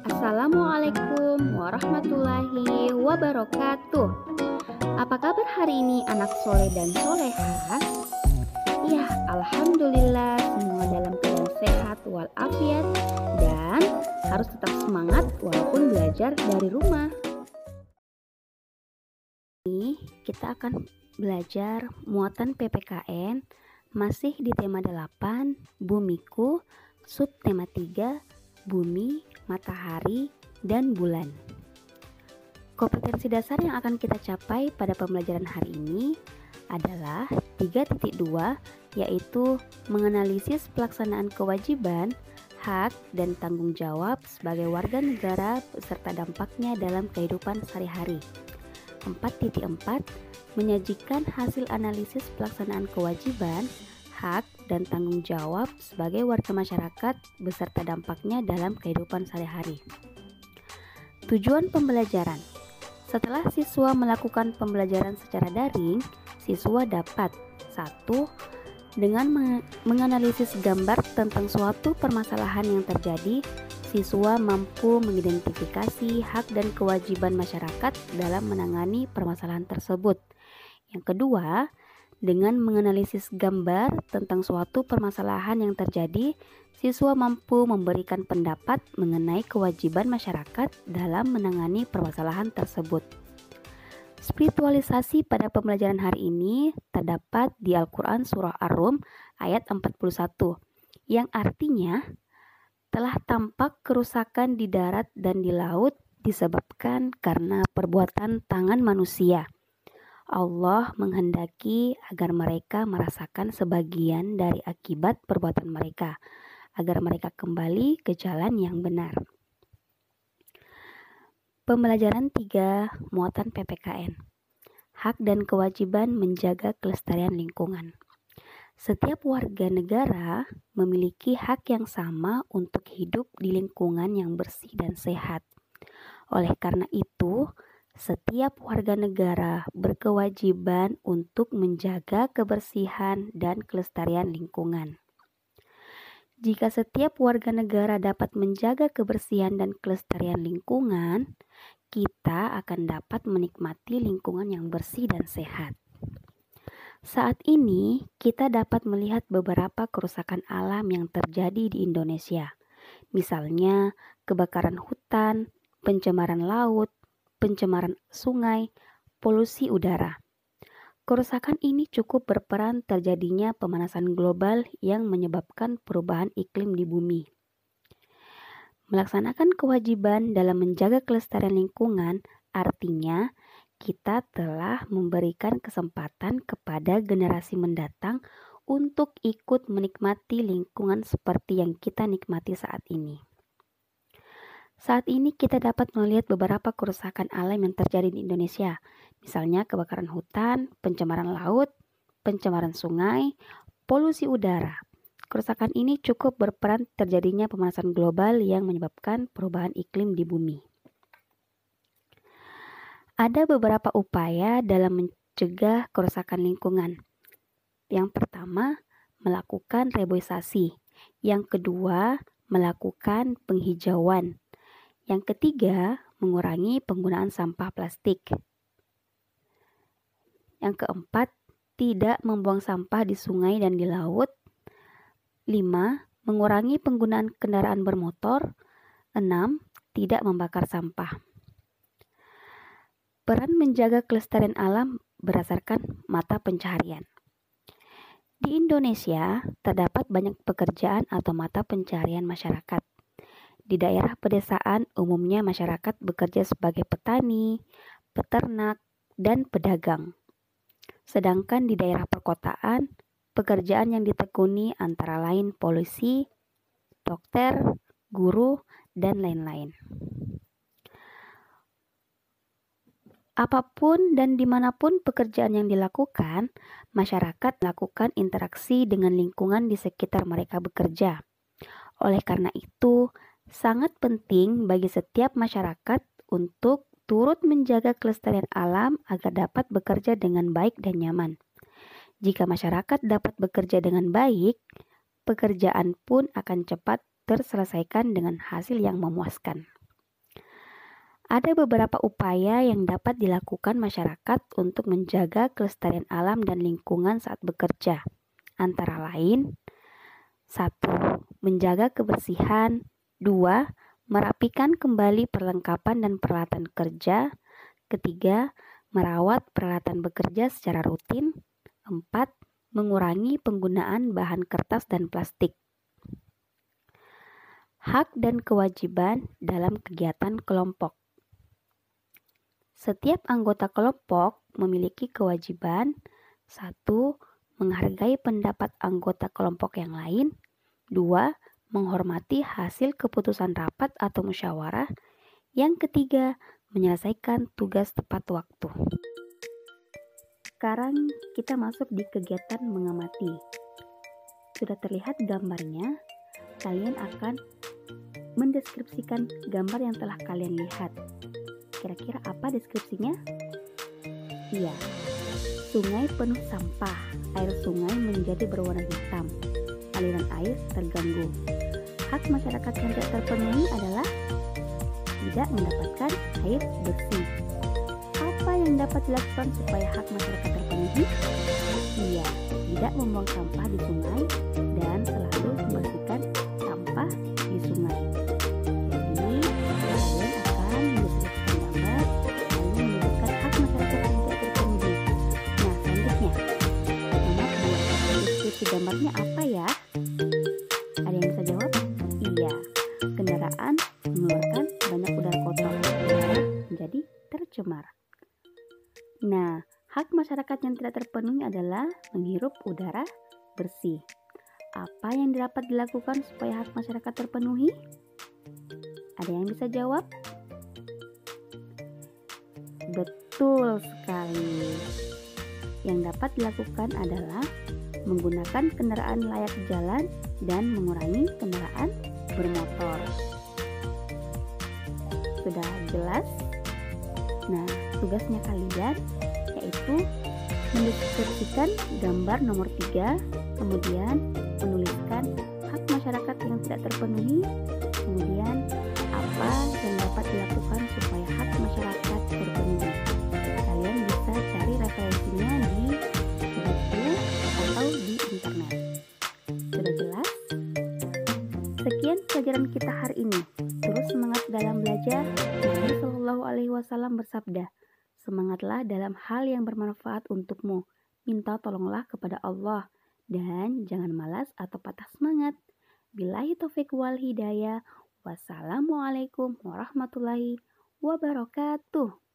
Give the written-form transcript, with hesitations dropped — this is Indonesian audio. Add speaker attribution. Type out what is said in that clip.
Speaker 1: Assalamualaikum warahmatullahi wabarakatuh. Apa kabar hari ini anak soleh dan soleha? Ya, alhamdulillah semua dalam keadaan sehat walafiat dan harus tetap semangat walaupun belajar dari rumah. Ini kita akan belajar muatan PPKN masih di tema 8, Bumiku, subtema 3, Bumi, Matahari, dan Bulan. Kompetensi dasar yang akan kita capai pada pembelajaran hari ini adalah 3.2, yaitu menganalisis pelaksanaan kewajiban, hak, dan tanggung jawab sebagai warga negara beserta dampaknya dalam kehidupan sehari-hari. 4.4, menyajikan hasil analisis pelaksanaan kewajiban, hak, dan tanggung jawab sebagai warga masyarakat beserta dampaknya dalam kehidupan sehari-hari. Tujuan pembelajaran. Setelah siswa melakukan pembelajaran secara daring, siswa dapat 1. Dengan menganalisis gambar tentang suatu permasalahan yang terjadi, siswa mampu mengidentifikasi hak dan kewajiban masyarakat dalam menangani permasalahan tersebut. Yang kedua, dengan menganalisis gambar tentang suatu permasalahan yang terjadi, siswa mampu memberikan pendapat mengenai kewajiban masyarakat dalam menangani permasalahan tersebut. Spiritualisasi pada pembelajaran hari ini terdapat di Al-Quran Surah Ar-Rum ayat 41, yang artinya telah tampak kerusakan di darat dan di laut disebabkan karena perbuatan tangan manusia. Allah menghendaki agar mereka merasakan sebagian dari akibat perbuatan mereka, agar mereka kembali ke jalan yang benar. Pembelajaran 3, muatan PPKN. Hak dan kewajiban menjaga kelestarian lingkungan. Setiap warga negara memiliki hak yang sama untuk hidup di lingkungan yang bersih dan sehat. Oleh karena itu, setiap warga negara berkewajiban untuk menjaga kebersihan dan kelestarian lingkungan. Jika setiap warga negara dapat menjaga kebersihan dan kelestarian lingkungan, kita akan dapat menikmati lingkungan yang bersih dan sehat. Saat ini, kita dapat melihat beberapa kerusakan alam yang terjadi di Indonesia. Misalnya, kebakaran hutan, pencemaran laut, pencemaran sungai, polusi udara. Kerusakan ini cukup berperan terjadinya pemanasan global yang menyebabkan perubahan iklim di bumi. Melaksanakan kewajiban dalam menjaga kelestarian lingkungan artinya kita telah memberikan kesempatan kepada generasi mendatang untuk ikut menikmati lingkungan seperti yang kita nikmati saat ini. Saat ini kita dapat melihat beberapa kerusakan alam yang terjadi di Indonesia, misalnya kebakaran hutan, pencemaran laut, pencemaran sungai, polusi udara. Kerusakan ini cukup berperan terjadinya pemanasan global yang menyebabkan perubahan iklim di bumi. Ada beberapa upaya dalam mencegah kerusakan lingkungan. Yang pertama, melakukan reboisasi. Yang kedua, melakukan penghijauan. Yang ketiga, mengurangi penggunaan sampah plastik. Yang keempat, tidak membuang sampah di sungai dan di laut. 5. Mengurangi penggunaan kendaraan bermotor. 6. Tidak membakar sampah. Peran menjaga kelestarian alam berdasarkan mata pencaharian. Di Indonesia, terdapat banyak pekerjaan atau mata pencaharian masyarakat. Di daerah pedesaan, umumnya masyarakat bekerja sebagai petani, peternak, dan pedagang. Sedangkan di daerah perkotaan, pekerjaan yang ditekuni antara lain polisi, dokter, guru, dan lain-lain. Apapun dan dimanapun pekerjaan yang dilakukan, masyarakat melakukan interaksi dengan lingkungan di sekitar mereka bekerja. Oleh karena itu, sangat penting bagi setiap masyarakat untuk turut menjaga kelestarian alam agar dapat bekerja dengan baik dan nyaman. Jika masyarakat dapat bekerja dengan baik, pekerjaan pun akan cepat terselesaikan dengan hasil yang memuaskan. Ada beberapa upaya yang dapat dilakukan masyarakat untuk menjaga kelestarian alam dan lingkungan saat bekerja. Antara lain, 1. Menjaga kebersihan. 2. Merapikan kembali perlengkapan dan peralatan kerja. Ketiga, merawat peralatan bekerja secara rutin. 4. Mengurangi penggunaan bahan kertas dan plastik. Hak dan kewajiban dalam kegiatan kelompok. Setiap anggota kelompok memiliki kewajiban 1. Menghargai pendapat anggota kelompok yang lain. 2. Menghormati hasil keputusan rapat atau musyawarah. Yang ketiga, menyelesaikan tugas tepat waktu. Sekarang kita masuk di kegiatan mengamati. Sudah terlihat gambarnya, kalian akan mendeskripsikan gambar yang telah kalian lihat. Kira-kira apa deskripsinya? Iya, sungai penuh sampah, air sungai menjadi berwarna hitam, aliran air terganggu. Hak masyarakat yang tidak terpenuhi adalah tidak mendapatkan air bersih. Apa yang dapat dilakukan supaya hak masyarakat terpenuhi? Iya, tidak membuang sampah di sungai dan selalu membersihkan sampah di sungai. Jadi, kalian akan mendeskripsikan gambar lalu menyebutkan hak masyarakat yang tidak terpenuhi. Nah, selanjutnya, nomor 2. Deskripsi gambarnya apa ya? Ada yang bisa jawab? Iya, kendaraan mengeluarkan banyak udara kotor, udara menjadi tercemar. Nah, hak masyarakat yang tidak terpenuhi adalah menghirup udara bersih. Apa yang dapat dilakukan supaya hak masyarakat terpenuhi? Ada yang bisa jawab? Betul sekali. Yang dapat dilakukan adalah menggunakan kendaraan layak jalan dan mengurangi kendaraan bermotor. Sudah jelas? Nah, tugasnya kalian yaitu mendeskripsikan gambar nomor 3, kemudian menuliskan hak masyarakat yang tidak terpenuhi, kemudian apa yang dapat dilakukan supaya hak masyarakat terpenuhi. Kalian bisa cari referensinya di buku atau di internet. Sudah jelas? Sekian pelajaran kita hari ini. Terus semangat dalam belajar. Nabi Shallallahu Alaihi Wasallam bersabda, semangatlah dalam hal yang bermanfaat untukmu. Minta tolonglah kepada Allah dan jangan malas atau patah semangat. Billahi taufiq wal hidayah. Wassalamualaikum warahmatullahi wabarakatuh.